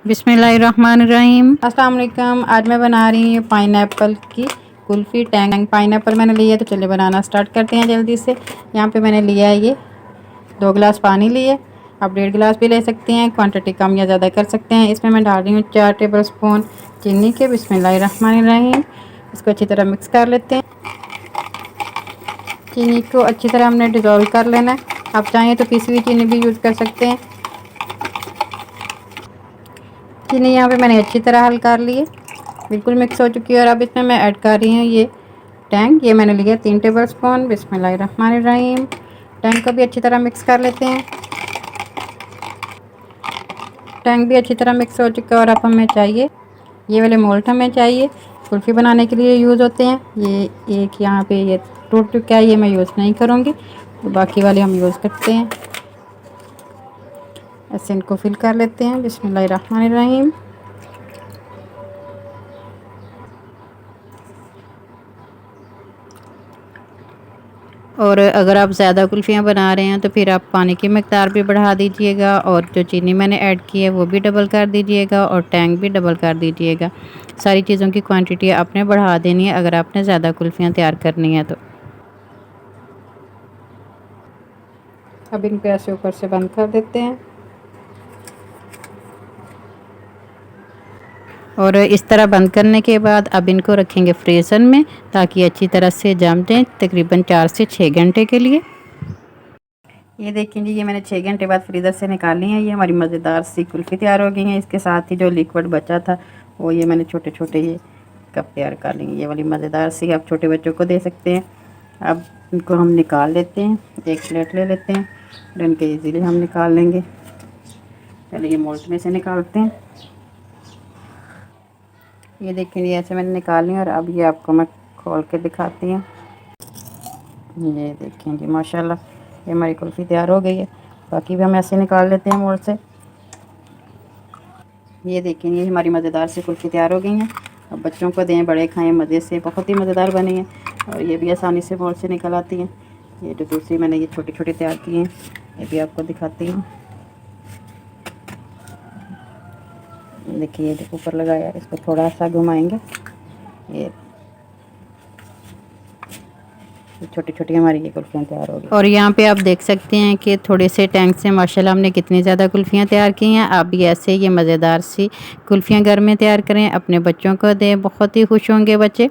बिस्मिल्लाहिर्रहमानिर्रहीम। अस्सलाम वालेकुम। आज मैं बना रही हूँ पाइनएप्पल की कुल्फ़ी। टैंग पाइनएप्पल मैंने लिया है, तो चलिए बनाना स्टार्ट करते हैं जल्दी से। यहाँ पे मैंने लिया है ये 2 गिलास पानी लिए। आप 1.5 गिलास भी ले सकते हैं, क्वांटिटी कम या ज़्यादा कर सकते हैं। इसमें मैं डाल रही हूँ 4 टेबल स्पून चीनी के। बिस्मिल्लाहिर्रहमानिर्रहीम। इसको अच्छी तरह मिक्स कर लेते हैं। चीनी को अच्छी तरह हमने डिज़ोल्व कर लेना है। आप चाहें तो पिसी हुई चीनी भी यूज़ कर सकते हैं। चीनी यहाँ पे मैंने अच्छी तरह हल कर ली है, बिल्कुल मिक्स हो चुकी है। और अब इसमें मैं ऐड कर रही हूँ ये टैंग। ये मैंने लिया 3 टेबल स्पून। बिस्मिल्लाहिर्रहमानिर्रहीम। टैंग को भी अच्छी तरह मिक्स कर लेते हैं। टैंग भी अच्छी तरह मिक्स हो चुका है। और अब हमें चाहिए ये वाले मोल्ड, हमें चाहिए कुल्फ़ी बनाने के लिए यूज़ होते हैं। ये एक यहाँ पे ये टूट चुका है, ये मैं यूज़ नहीं करूँगी, तो बाकी वाले हम यूज़ करते हैं। ऐसे इनको फिल कर लेते हैं। बिस्मिल्लाहिर्रहमानिर्रहीम। और अगर आप ज़्यादा कुल्फ़ियाँ बना रहे हैं तो फिर आप पानी की मकदार भी बढ़ा दीजिएगा, और जो चीनी मैंने ऐड की है वो भी डबल कर दीजिएगा, और टैंग भी डबल कर दीजिएगा। सारी चीज़ों की क्वांटिटी आपने बढ़ा देनी है अगर आपने ज़्यादा कुल्फ़ियाँ तैयार करनी है तो। अब इनको ऐसे ऊपर से बंद कर देते हैं, और इस तरह बंद करने के बाद अब इनको रखेंगे फ्रीज़र में, ताकि अच्छी तरह से जम जाएँ, तकरीबन 4 से 6 घंटे के लिए। ये देखें जी, ये मैंने 6 घंटे बाद फ्रीज़र से निकाली है। ये हमारी मज़ेदार सी कुल्फ़ी तैयार हो गई है। इसके साथ ही जो लिक्विड बचा था वो ये मैंने छोटे छोटे ये कप तैयार कर लेंगे। ये वाली मज़ेदार सी आप छोटे बच्चों को दे सकते हैं। अब इनको हम निकाल लेते हैं। एक प्लेट ले लेते हैं और इनके ईज़िली हम निकाल लेंगे। पहले ये मोल्ड में से निकालते हैं। ये देखें जी, ऐसे मैंने निकाल ली। और अब ये आपको मैं खोल के दिखाती हूँ। ये देखें जी, माशाल्लाह ये हमारी कुल्फ़ी तैयार हो गई है। बाकी भी हम ऐसे निकाल लेते हैं मोल्ड से। ये देखें, ये हमारी मज़ेदार सी कुल्फ़ी तैयार हो गई हैं। अब बच्चों को दें, बड़े खाएं मज़े से। बहुत ही मज़ेदार बनी है, और ये भी आसानी से मोल्ड से निकल आती हैं। ये जो दूसरी मैंने ये छोटी छोटी तैयार की हैं, ये भी आपको दिखाती हूँ। देखिए, ये जो ऊपर लगाया इसको थोड़ा सा घुमाएंगे, ये छोटी छोटी हमारी ये कुल्फ़ियाँ तैयार हो गई। और यहाँ पे आप देख सकते हैं कि थोड़े से टैंक से माशाल्लाह हमने कितनी ज़्यादा कुल्फ़ियाँ तैयार की हैं। आप भी ऐसे ये मज़ेदार सी कुल्फ़ियाँ घर में तैयार करें, अपने बच्चों को दें, बहुत ही खुश होंगे बच्चे।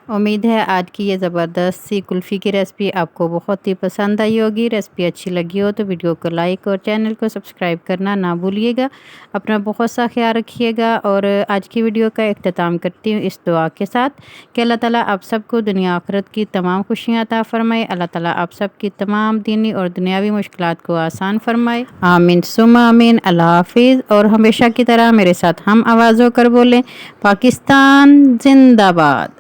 उम्मीद है आज की ये ज़बरदस्त सी कुल्फ़ी की रेसिपी आपको बहुत ही पसंद आई होगी। रेसिपी अच्छी लगी हो तो वीडियो को लाइक और चैनल को सब्सक्राइब करना ना भूलिएगा। अपना बहुत सा ख्याल रखिएगा। और आज की वीडियो का इख्तिताम करती हूँ इस दुआ के साथ कि अल्लाह ताला आप सबको दुनिया आखिरत की तमाम खुशियाँ अता फ़रमाए। अल्लाह ताला आप सबकी तमाम दीनी और दुनियावी मुश्किलात को आसान फ़रमाए। आमीन सुम्मा आमीन। अल्लाह हाफिज़। और हमेशा की तरह मेरे साथ हम आवाज़ होकर बोलें, पाकिस्तान जिंदाबाद।